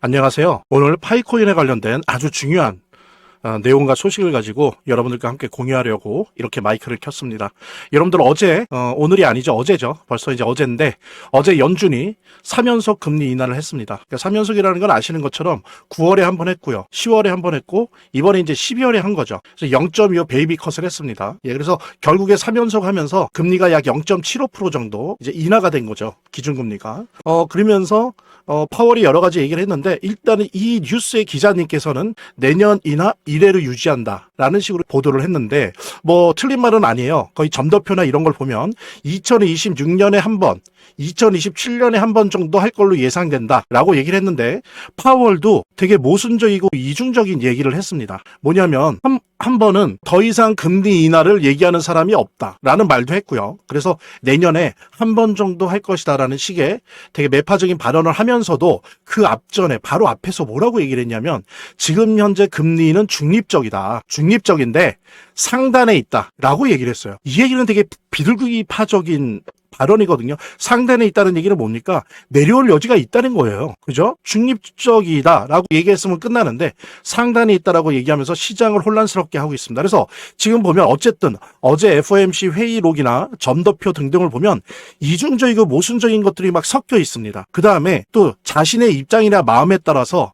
안녕하세요. 오늘 파이코인에 관련된 아주 중요한 내용과 소식을 가지고 여러분들과 함께 공유하려고 이렇게 마이크를 켰습니다. 여러분들 어제, 오늘이 아니죠. 어제죠. 벌써 이제 어제인데, 어제 연준이 3연속 금리 인하를 했습니다. 그러니까 3연속이라는 건 아시는 것처럼 9월에 한 번 했고요. 10월에 한 번 했고, 이번에 이제 12월에 한 거죠. 그래서 0.25 베이비 컷을 했습니다. 예, 그래서 결국에 3연속 하면서 금리가 약 0.75% 정도 이제 인하가 된 거죠. 기준금리가. 그러면서 파월이 여러 가지 얘기를 했는데, 일단은 이 뉴스의 기자님께서는 내년 인하 이래로 유지한다라는 식으로 보도를 했는데, 뭐 틀린 말은 아니에요. 거의 점도표나 이런 걸 보면 2026년에 한 번, 2027년에 한 번 정도 할 걸로 예상된다라고 얘기를 했는데, 파월도 되게 모순적이고 이중적인 얘기를 했습니다. 뭐냐면 한 번은 더 이상 금리 인하를 얘기하는 사람이 없다라는 말도 했고요. 그래서 내년에 한 번 정도 할 것이다라는 식의 되게 매파적인 발언을 하면서도 그 앞전에 바로 앞에서 뭐라고 얘기를 했냐면, 지금 현재 금리는 중립적이다. 중립적인데 상단에 있다라고 얘기를 했어요. 이 얘기는 되게 비둘기파적인 발언이거든요. 상단에 있다는 얘기는 뭡니까? 내려올 여지가 있다는 거예요. 그죠? 중립적이다라고 얘기했으면 끝나는데 상단에 있다라고 얘기하면서 시장을 혼란스럽게 하고 있습니다. 그래서 지금 보면 어쨌든 어제 FOMC 회의록이나 점도표 등등을 보면 이중적이고 모순적인 것들이 막 섞여 있습니다. 그 다음에 또 자신의 입장이나 마음에 따라서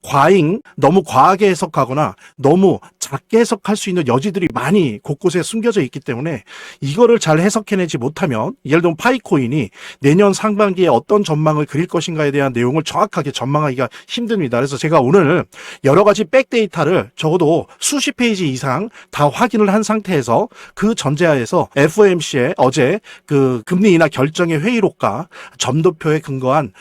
너무 과하게 해석하거나 너무 작게 해석할 수 있는 여지들이 많이 곳곳에 숨겨져 있기 때문에 이거를 잘 해석해내지 못하면, 예를 들면 파이코인이 내년 상반기에 어떤 전망을 그릴 것인가에 대한 내용을 정확하게 전망하기가 힘듭니다. 그래서 제가 오늘 여러 가지 백데이터를 적어도 수십 페이지 이상 다 확인을 한 상태에서 그 전제하에서 FOMC의 어제 그 금리 인하 결정의 회의록과 점도표에 근거한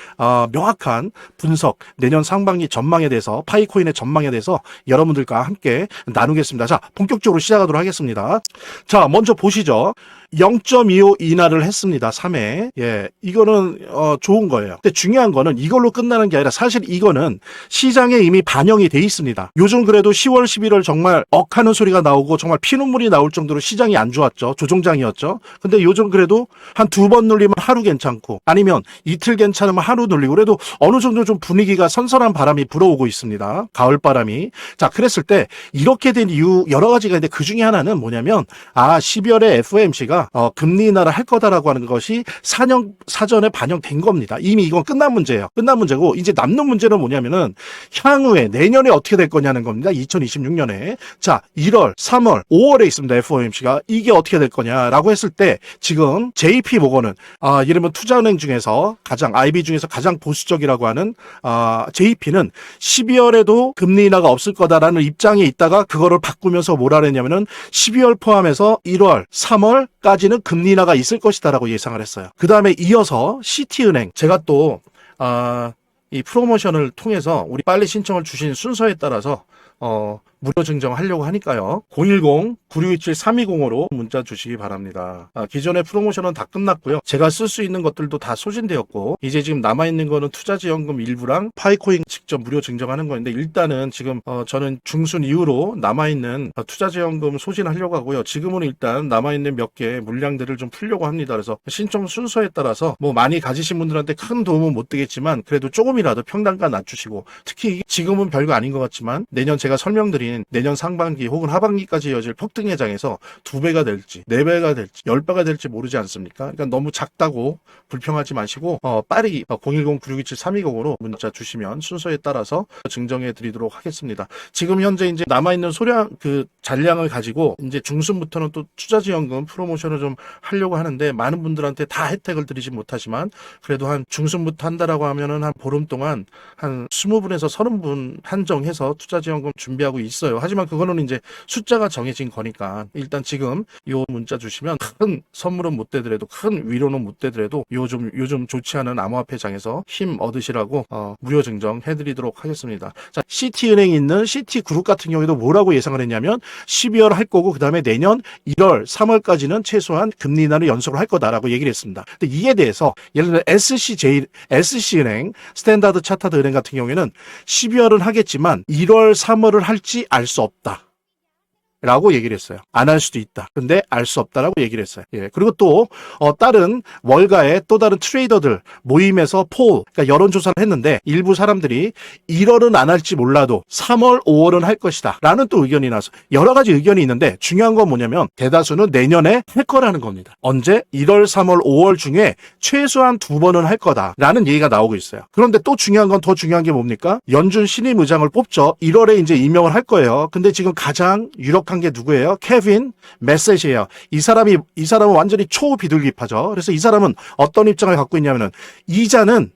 명확한 분석, 내년 상반기 전망에 대해서, 파이코인의 전망에 대해서 여러분들과 함께 나누겠습니다. 자, 본격적으로 시작하도록 하겠습니다. 자, 먼저 보시죠. 0.25 인하를 했습니다. 3회. 예, 이거는 좋은 거예요. 근데 중요한 거는 이걸로 끝나는 게 아니라, 사실 이거는 시장에 이미 반영이 돼 있습니다. 요즘 그래도 10월, 11월 정말 억하는 소리가 나오고 정말 피눈물이 나올 정도로 시장이 안 좋았죠. 조종장이었죠. 근데 요즘 그래도 한 2번 눌리면 하루 괜찮고, 아니면 이틀 괜찮으면 하루 눌리고, 그래도 어느 정도 좀 분위기가 선선한 바람이 불어오고 있습니다. 가을 바람이. 자, 그랬을 때 이렇게 된 이유 여러 가지가 있는데, 그 중에 하나는 뭐냐면, 12월에 FOMC가 금리 인하를 할 거다라고 하는 것이 4년 사전에 반영된 겁니다. 이미 이건 끝난 문제예요. 끝난 문제고, 이제 남는 문제는 뭐냐면은 향후에 내년에 어떻게 될 거냐는 겁니다. 2026년에. 자, 1월, 3월, 5월에 있습니다. FOMC가. 이게 어떻게 될 거냐라고 했을 때, 지금 JP 모건은 이러면 투자은행 중에서 IB 중에서 가장 보수적이라고 하는 JP는 12월에도 금리 인하가 없을 거다라는 입장에 있다가 그거를 바꾸면서 뭐라 그랬냐면은 12월 포함해서 1월, 3월까지는 금리 인하가 있을 것이다라고 예상을 했어요. 그 다음에 이어서 시티은행, 제가 또 이 프로모션을 통해서 우리 빨리 신청을 주신 순서에 따라서 무료 증정하려고 하니까요. 010-9627-3205로 문자 주시기 바랍니다. 기존의 프로모션은 다 끝났고요. 제가 쓸 수 있는 것들도 다 소진되었고, 이제 지금 남아있는 거는 투자지원금 일부랑 파이코인 직접 무료 증정하는 건데, 일단은 지금 저는 중순 이후로 남아있는 투자지원금 소진하려고 하고요. 지금은 일단 남아있는 몇 개 물량들을 좀 풀려고 합니다. 그래서 신청 순서에 따라서 뭐 많이 가지신 분들한테 큰 도움은 못 되겠지만, 그래도 조금이라도 평단가 낮추시고, 특히 지금은 별거 아닌 것 같지만 내년 제가 설명드린 내년 상반기 혹은 하반기까지 이어질 폭등회장에서 2배가 될지 4배가 될지 10배가 될지 모르지 않습니까? 그러니까 너무 작다고 불평하지 마시고 빨리 010-9627-3205로 문자 주시면 순서에 따라서 증정해 드리도록 하겠습니다. 지금 현재 이제 남아있는 잔량을 가지고 이제 중순부터는 또 투자지원금 프로모션을 좀 하려고 하는데, 많은 분들한테 다 혜택을 드리지 못하지만 그래도 한 중순부터 한다라고 하면은 한 보름 동안 한 20분에서 30분 한정해서 투자지원금 준비하고 있습니다. 하지만 그거는 이제 숫자가 정해진 거니까, 일단 지금 요 문자 주시면 큰 선물은 못 되더라도, 큰 위로는 못 되더라도 요즘 좋지 않은 암호화폐장에서 힘 얻으시라고 무료 증정 해드리도록 하겠습니다. 자, 시티은행이 있는 시티그룹 같은 경우에도 뭐라고 예상을 했냐면 12월 할 거고, 그 다음에 내년 1월, 3월까지는 최소한 금리 인하를 연속으로 할 거다라고 얘기를 했습니다. 근데 이에 대해서 예를 들어 SC은행, 스탠다드 차타드 은행 같은 경우에는 12월은 하겠지만 1월, 3월을 할지 알 수 없다. 라고 얘기를 했어요. 안 할 수도 있다. 근데 알 수 없다라고 얘기를 했어요. 예. 그리고 또 다른 월가의 또 다른 트레이더들 모임에서 그러니까 여론조사를 했는데 일부 사람들이 1월은 안 할지 몰라도 3월, 5월은 할 것이다. 라는 또 의견이 나서 여러 가지 의견이 있는데 중요한 건 뭐냐면 대다수는 내년에 할 거라는 겁니다. 언제? 1월, 3월, 5월 중에 최소한 2번은 할 거다라는 얘기가 나오고 있어요. 그런데 또 중요한 건 더 중요한 게 뭡니까? 연준 신임 의장을 뽑죠. 1월에 이제 임명을 할 거예요. 근데 지금 가장 유력한 게 누구예요? 케빈 메세지예요. 이 사람은 완전히 초비둘기파죠. 그래서 이 사람은 어떤 입장을 갖고 있냐면은 이자는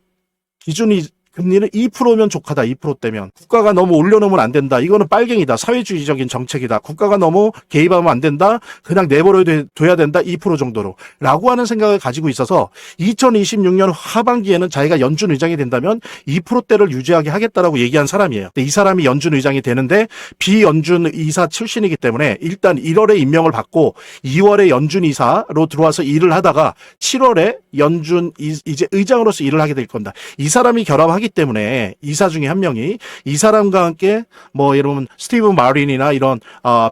기준이 금리는 2%면 족하다. 2%대면 국가가 너무 올려놓으면 안 된다. 이거는 빨갱이다. 사회주의적인 정책이다. 국가가 너무 개입하면 안 된다. 그냥 내버려둬야 된다. 2% 정도로 라고 하는 생각을 가지고 있어서 2026년 하반기에는 자기가 연준 의장이 된다면 2%대를 유지하게 하겠다라고 얘기한 사람이에요. 근데 이 사람이 연준 의장이 되는데 비연준 이사 출신이기 때문에 일단 1월에 임명을 받고 2월에 연준 이사로 들어와서 일을 하다가 7월에 연준 이제 의장으로서 일을 하게 될 겁니다. 이 사람이 결합하기 때문에 이사 중에 한 명이 이 사람과 함께 뭐 여러분 스티브 마린이나 이런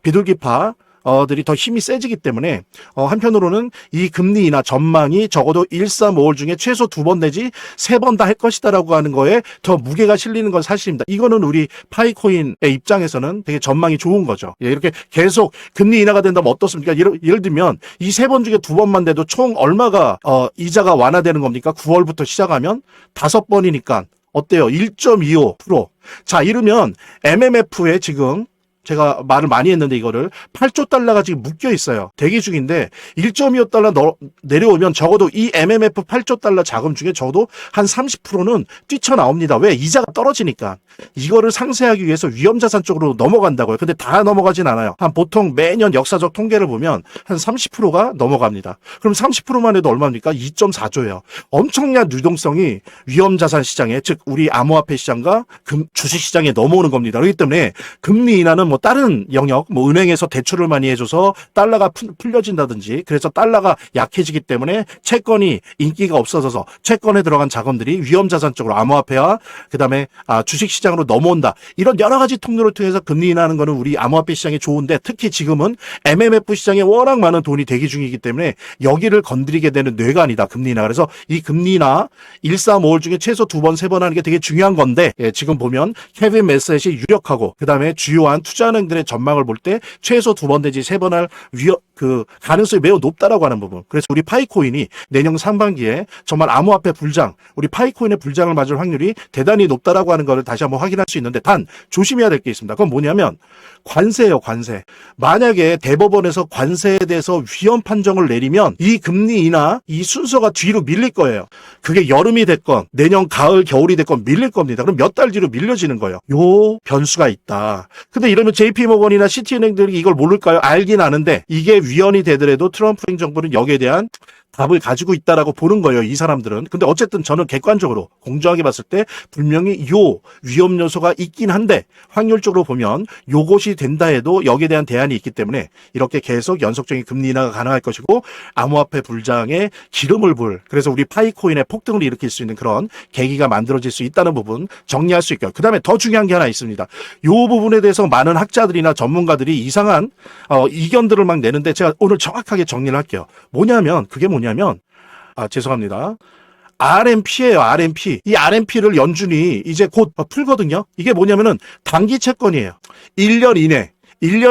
비둘기파 들이 더 힘이 세지기 때문에 한편으로는 이 금리 인하 전망이 적어도 1, 3, 5월 중에 최소 2번 내지 3번 다 할 것이다라고 하는 거에 더 무게가 실리는 건 사실입니다. 이거는 우리 파이코인의 입장에서는 되게 전망이 좋은 거죠. 예, 이렇게 계속 금리 인하가 된다면 어떻습니까? 예를 들면 이 3번 중에 2번만 돼도 총 얼마가 이자가 완화되는 겁니까? 9월부터 시작하면 5번이니까 어때요? 1.25%. 자, 이러면 MMF에 지금 제가 말을 많이 했는데 이거를 8조 달러가 지금 묶여 있어요. 대기 중인데 1.25달러 내려오면 적어도 이 MMF 8조 달러 자금 중에 적어도 한 30%는 뛰쳐나옵니다. 왜? 이자가 떨어지니까. 이거를 상쇄하기 위해서 위험자산 쪽으로 넘어간다고요. 근데 다 넘어가진 않아요. 한 보통 매년 역사적 통계를 보면 한 30%가 넘어갑니다. 그럼 30%만 해도 얼마입니까? 2.4조예요. 엄청난 유동성이 위험자산 시장에, 즉 우리 암호화폐 시장과 주식시장에 넘어오는 겁니다. 그렇기 때문에 금리 인하는 뭐 다른 영역, 뭐 은행에서 대출을 많이 해줘서 달러가 풀려진다든지, 그래서 달러가 약해지기 때문에 채권이 인기가 없어져서 채권에 들어간 자금들이 위험자산 쪽으로 암호화폐와 그다음에 주식시장으로 넘어온다. 이런 여러 가지 통로를 통해서 금리 인하하는 거는 우리 암호화폐 시장에 좋은데, 특히 지금은 MMF 시장에 워낙 많은 돈이 대기 중이기 때문에 여기를 건드리게 되는 뇌관이다, 금리 인하. 그래서 이 금리 인하 1, 3, 5월 중에 최소 2번, 3번 하는 게 되게 중요한 건데, 예, 지금 보면 케빈 메셋이 유력하고 그다음에 주요한 투자은행들의 전망을 볼 때 최소 2번 내지 3번 할 가능성이 매우 높다라고 하는 부분. 그래서 우리 파이코인이 내년 상반기에 정말 암호화폐 불장, 우리 파이코인의 불장을 맞을 확률이 대단히 높다라고 하는 것을 다시 한번 확인할 수 있는데, 단 조심해야 될 게 있습니다. 그건 뭐냐면 관세예요, 관세. 만약에 대법원에서 관세에 대해서 위헌 판정을 내리면 이 금리 인하 이 순서가 뒤로 밀릴 거예요. 그게 여름이 됐건 내년 가을, 겨울이 됐건 밀릴 겁니다. 그럼 몇 달 뒤로 밀려지는 거예요. 요 변수가 있다. 근데 이러면 JP모건이나 시티은행들이 이걸 모를까요? 알긴 아는데 이게 위헌이 되더라도 트럼프 행정부는 여기에 대한 답을 가지고 있다라고 보는 거예요, 이 사람들은. 근데 어쨌든 저는 객관적으로 공정하게 봤을 때 분명히 요 위험 요소가 있긴 한데 확률적으로 보면 요것이 된다 해도 여기에 대한 대안이 있기 때문에 이렇게 계속 연속적인 금리 인하가 가능할 것이고 암호화폐 불장에 기름을 불, 그래서 우리 파이코인의 폭등을 일으킬 수 있는 그런 계기가 만들어질 수 있다는 부분 정리할 수 있고요. 그 다음에 더 중요한 게 하나 있습니다. 요 부분에 대해서 많은 학자들이나 전문가들이 이상한 이견들을 막 내는데 제가 오늘 정확하게 정리를 할게요. 그게 뭐냐면 죄송합니다. RMP예요, RMP. 이 RMP를 연준이 이제 곧 풀거든요. 이게 뭐냐면은 단기 채권이에요. 1년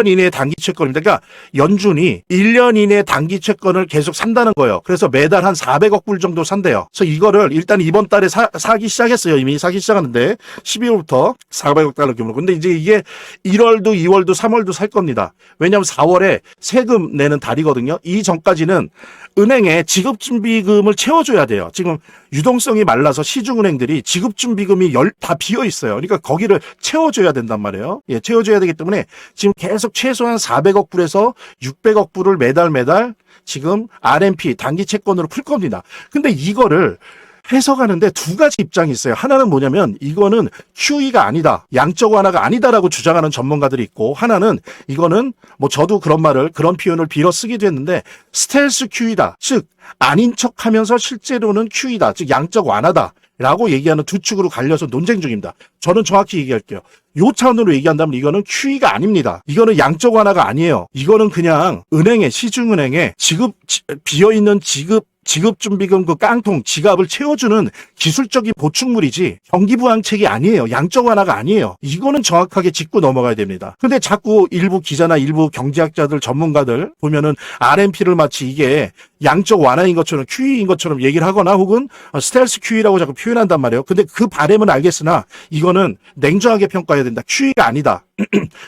이내에 단기 채권입니다. 그러니까 연준이 1년 이내 단기 채권을 계속 산다는 거예요. 그래서 매달 한 400억 불 정도 산대요. 그래서 이거를 일단 이번 달에 사기 시작했어요. 이미 사기 시작하는데 12월부터 400억 달러 규모로. 근데 이제 이게 1월도 2월도 3월도 살 겁니다. 왜냐하면 4월에 세금 내는 달이거든요. 이 전까지는 은행에 지급준비금을 채워줘야 돼요. 지금 유동성이 말라서 시중은행들이 지급준비금이 다 비어 있어요. 그러니까 거기를 채워줘야 된단 말이에요. 예, 채워줘야 되기 때문에 지금 계속 최소한 400억 불에서 600억 불을 매달 지금 RMP 단기 채권으로 풀 겁니다. 근데 이거를 해석하는데 두 가지 입장이 있어요. 하나는 뭐냐면 이거는 QE가 아니다, 양적 완화가 아니다라고 주장하는 전문가들이 있고, 하나는 이거는 뭐 저도 그런 말을, 그런 표현을 빌어 쓰기도 했는데 스텔스 QE다, 즉 아닌 척하면서 실제로는 QE다, 즉 양적 완화다 라고 얘기하는 두 축으로 갈려서 논쟁 중입니다. 저는 정확히 얘기할게요. 요 차원으로 얘기한다면 이거는 QE가 아닙니다. 이거는 양적 완화가 아니에요. 이거는 그냥 은행에, 시중은행에 비어있는 지급준비금 그 깡통, 지갑을 채워주는 기술적인 보충물이지 경기부양책이 아니에요. 양적 완화가 아니에요. 이거는 정확하게 짚고 넘어가야 됩니다. 근데 자꾸 일부 기자나 일부 경제학자들, 전문가들 보면은 RMP를 마치 이게 양적 완화인 것처럼 QE인 것처럼 얘기를 하거나 혹은 스텔스 QE라고 자꾸 표현한단 말이에요. 근데 그 바램은 알겠으나 이거는 냉정하게 평가해야 된다. QE가 아니다.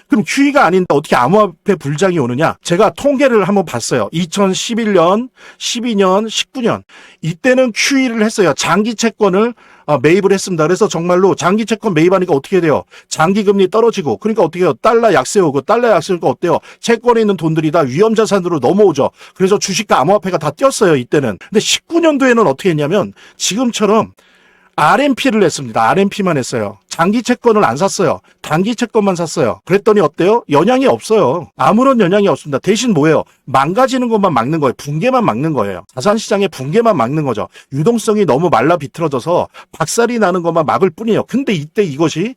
그럼 QE가 아닌데 어떻게 암호화폐 불장이 오느냐? 제가 통계를 한번 봤어요. 2011년, 12년, 19년 이때는 QE를 했어요. 장기 채권을 매입을 했습니다. 그래서 정말로 장기 채권 매입하니까 어떻게 돼요? 장기 금리 떨어지고, 그러니까 어떻게 해요? 달러 약세 오고, 달러 약세 오니까 어때요? 채권에 있는 돈들이 다 위험자산으로 넘어오죠. 그래서 주식과 암호화폐가 다 뛰었어요, 이때는. 근데 19년도에는 어떻게 했냐면 지금처럼 RMP를 했습니다. RMP만 했어요. 장기 채권을 안 샀어요. 단기 채권만 샀어요. 그랬더니 어때요? 영향이 없어요. 아무런 영향이 없습니다. 대신 뭐예요? 망가지는 것만 막는 거예요. 붕괴만 막는 거예요. 자산시장의 붕괴만 막는 거죠. 유동성이 너무 말라 비틀어져서 박살이 나는 것만 막을 뿐이에요. 근데 이때 이것이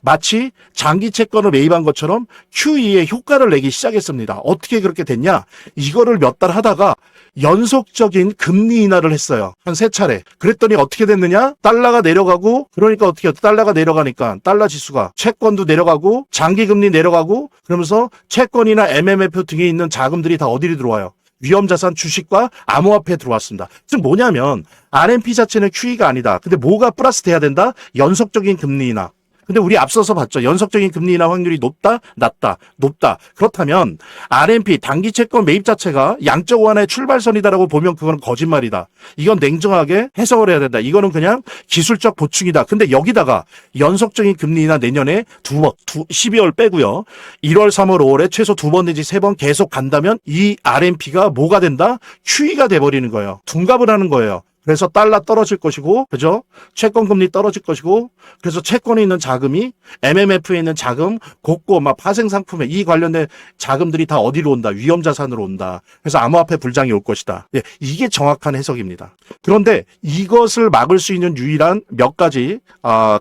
마치 장기 채권을 매입한 것처럼 QE의 효과를 내기 시작했습니다. 어떻게 그렇게 됐냐? 이거를 몇 달 하다가 연속적인 금리 인하를 했어요. 한 3차례. 그랬더니 어떻게 됐느냐? 달러가 내려가고, 그러니까 어떻게 해요? 달러가 내려가니까 달러 지수가, 채권도 내려가고 장기 금리 내려가고, 그러면서 채권이나 MMF 등에 있는 자금들이 다 어디로 들어와요? 위험자산 주식과 암호화폐에 들어왔습니다. 즉 뭐냐면 RMP 자체는 QE가 아니다. 근데 뭐가 플러스 돼야 된다? 연속적인 금리 인하. 근데 우리 앞서서 봤죠. 연속적인 금리 인하 확률이 높다, 낮다, 높다. 그렇다면 RMP 단기 채권 매입 자체가 양적 완화의 출발선이다라고 보면 그건 거짓말이다. 이건 냉정하게 해석을 해야 된다. 이거는 그냥 기술적 보충이다. 근데 여기다가 연속적인 금리 인하 내년에 12월 빼고요. 1월, 3월, 5월에 최소 2번 내지 3번 계속 간다면 이 RMP가 뭐가 된다? QE가 돼버리는 거예요. 둔갑을 하는 거예요. 그래서 달러 떨어질 것이고, 그죠? 채권 금리 떨어질 것이고, 그래서 채권에 있는 자금이 MMF에 있는 자금, 곡고 막 파생 상품에 이 관련된 자금들이 다 어디로 온다? 위험 자산으로 온다. 그래서 암호화폐 불장이 올 것이다. 예, 이게 정확한 해석입니다. 그런데 이것을 막을 수 있는 유일한 몇 가지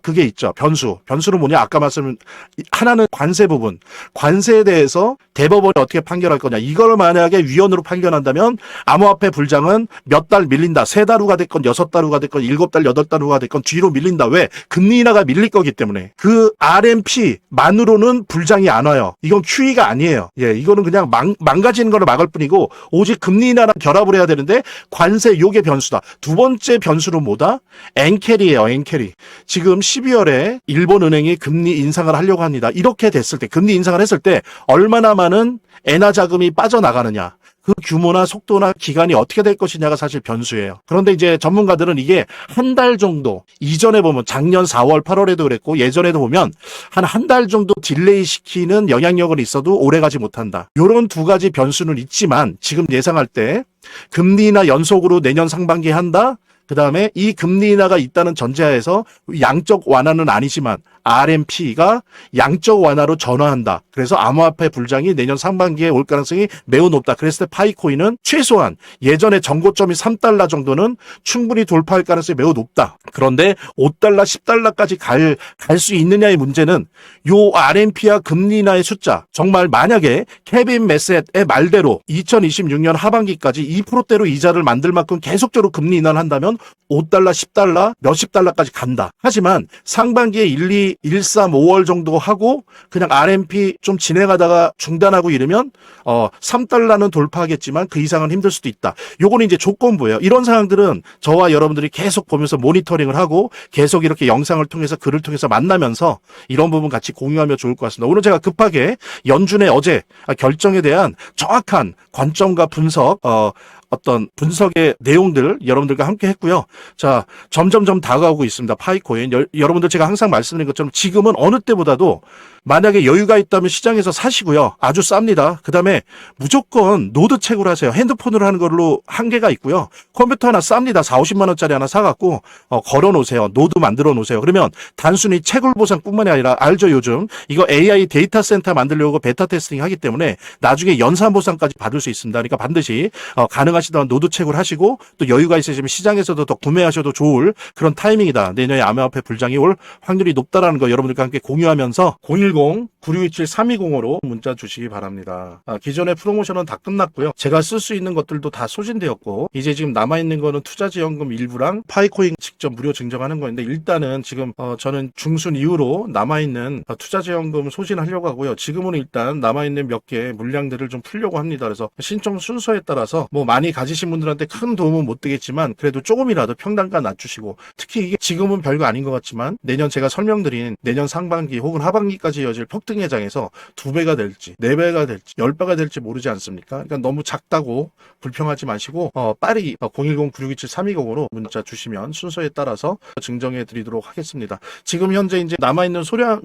그게 있죠. 변수는 뭐냐? 아까 말씀은 하나는 관세 부분. 관세에 대해서 대법원이 어떻게 판결할 거냐? 이걸 만약에 위헌으로 판결한다면 암호화폐 불장은 몇 달 밀린다. 3달 후가 됐건 6달 후가 됐건 7달, 8달 후가 됐건 뒤로 밀린다. 왜? 금리 인하가 밀릴 거기 때문에. 그 RMP만으로는 불장이 안 와요. 이건 QE가 아니에요. 예, 이거는 그냥 망가지는 거를 막을 뿐이고 오직 금리 인하랑 결합을 해야 되는데 관세 요게 변수다. 두 번째 변수는 뭐다? 엔캐리예요. 엔캐리. 지금 12월에 일본은행이 금리 인상을 하려고 합니다. 이렇게 됐을 때, 금리 인상을 했을 때 얼마나 많은 엔화 자금이 빠져나가느냐. 그 규모나 속도나 기간이 어떻게 될 것이냐가 사실 변수예요. 그런데 이제 전문가들은 이게 한 달 정도, 이전에 보면 작년 4월, 8월에도 그랬고 예전에도 보면 한 달 정도 딜레이 시키는 영향력은 있어도 오래가지 못한다. 이런 두 가지 변수는 있지만 지금 예상할 때 금리 인하 연속으로 내년 상반기에 한다? 그 다음에 이 금리 인하가 있다는 전제하에서 양적 완화는 아니지만 RMP가 양적 완화로 전환한다. 그래서 암호화폐 불장이 내년 상반기에 올 가능성이 매우 높다. 그랬을 때 파이코인은 최소한 예전에 전고점이 3달러 정도는 충분히 돌파할 가능성이 매우 높다. 그런데 5달러, 10달러까지 갈 수 있느냐의 문제는 요 RMP와 금리 인하의 숫자, 정말 만약에 케빈 메셋의 말대로 2026년 하반기까지 2%대로 이자를 만들 만큼 계속적으로 금리 인하를 한다면 5달러, 10달러, 몇십 달러까지 간다. 하지만 상반기에 1, 3, 5월 정도 하고 그냥 RMP 좀 진행하다가 중단하고 이러면 3달러는 돌파하겠지만 그 이상은 힘들 수도 있다. 요거는 이제 조건부예요. 이런 상황들은 저와 여러분들이 계속 보면서 모니터링을 하고 계속 이렇게 영상을 통해서 글을 통해서 만나면서 이런 부분 같이 공유하면 좋을 것 같습니다. 오늘 제가 급하게 연준의 어제 결정에 대한 정확한 관점과 분석, 어떤 분석의 내용들 여러분들과 함께 했고요. 자, 점점점 다가오고 있습니다. 파이코인. 여러분들 제가 항상 말씀드린 것처럼 지금은 어느 때보다도 만약에 여유가 있다면 시장에서 사시고요. 아주 쌉니다. 그 다음에 무조건 노드 채굴 하세요. 핸드폰으로 하는 걸로 한계가 있고요. 컴퓨터 하나 쌉니다. 4, 50만 원짜리 하나 사갖고 걸어 놓으세요. 노드 만들어 놓으세요. 그러면 단순히 채굴 보상뿐만이 아니라 알죠, 요즘 이거 AI 데이터 센터 만들려고 베타 테스팅 하기 때문에 나중에 연산 보상까지 받을 수 있습니다. 그러니까 반드시 가능하시다면 노드 채굴 하시고 또 여유가 있으시면 시장에서도 더 구매하셔도 좋을 그런 타이밍이다. 내년에 암호화폐 불장이 올 확률이 높다라는 거 여러분들과 함께 공유하면서 010-9627-3205로 문자 주시기 바랍니다. 기존의 프로모션은 다 끝났고요. 제가 쓸 수 있는 것들도 다 소진되었고 이제 지금 남아있는 거는 투자지원금 일부랑 파이코인 직접 무료 증정하는 거인데 일단은 지금 저는 중순 이후로 남아있는 투자지원금 소진하려고 하고요. 지금은 일단 남아있는 몇 개 물량들을 좀 풀려고 합니다. 그래서 신청 순서에 따라서 뭐 많이 가지신 분들한테 큰 도움은 못 되겠지만 그래도 조금이라도 평단가 낮추시고 특히 이게 지금은 별거 아닌 것 같지만 내년 제가 설명드린 내년 상반기 혹은 하반기까지 이어질 폭등회장에서 2배가 될지 4배가 될지 10배가 될지 모르지 않습니까? 그러니까 너무 작다고 불평하지 마시고 빠르게 010-9627-3205로 문자 주시면 순서에 따라서 증정해 드리도록 하겠습니다. 지금 현재 이제 남아있는 소량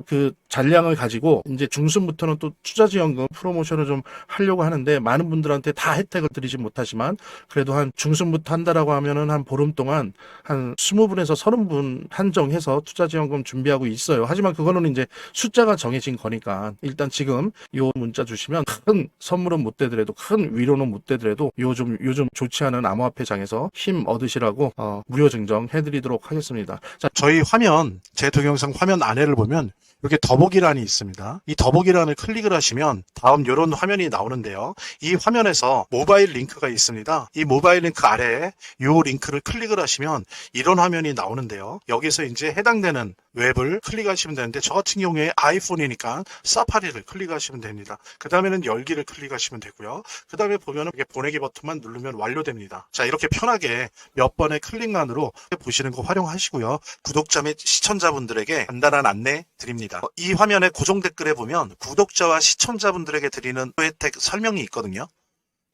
잔량을 가지고 이제 중순부터는 또 투자지원금 프로모션을 좀 하려고 하는데 많은 분들한테 다 혜택을 드리지 못하지만 그래도 한 중순부터 한다라고 하면은 한 보름 동안 한 20분에서 30분 한정해서 투자지원금 준비하고 있어요. 하지만 그거는 이제 숫자가 정해진 거니까 일단 지금 요 문자 주시면 큰 선물은 못 되더라도 큰 위로는 못 되더라도 요즘 좋지 않은 암호화폐장에서 힘 얻으시라고 무료 증정 해드리도록 하겠습니다. 자, 저희 화면 제 동영상 화면 안에를 보면 이렇게 더보기란이 있습니다. 이 더보기란을 클릭을 하시면 다음 이런 화면이 나오는데요. 이 화면에서 모바일 링크가 있습니다. 이 모바일 링크 아래에 이 링크를 클릭을 하시면 이런 화면이 나오는데요. 여기서 이제 해당되는 웹을 클릭하시면 되는데 저 같은 경우에 아이폰이니까 사파리를 클릭하시면 됩니다. 그 다음에는 열기를 클릭하시면 되고요. 그 다음에 보면은 이렇게 보내기 버튼만 누르면 완료됩니다. 자, 이렇게 편하게 몇 번의 클릭만으로 보시는 거 활용하시고요. 구독자 및 시청자분들에게 간단한 안내 드립니다. 이 화면의 고정 댓글에 보면 구독자와 시청자분들에게 드리는 혜택 설명이 있거든요.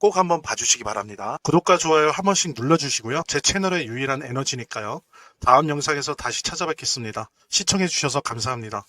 꼭 한번 봐주시기 바랍니다. 구독과 좋아요 한 번씩 눌러주시고요. 제 채널의 유일한 에너지니까요. 다음 영상에서 다시 찾아뵙겠습니다. 시청해주셔서 감사합니다.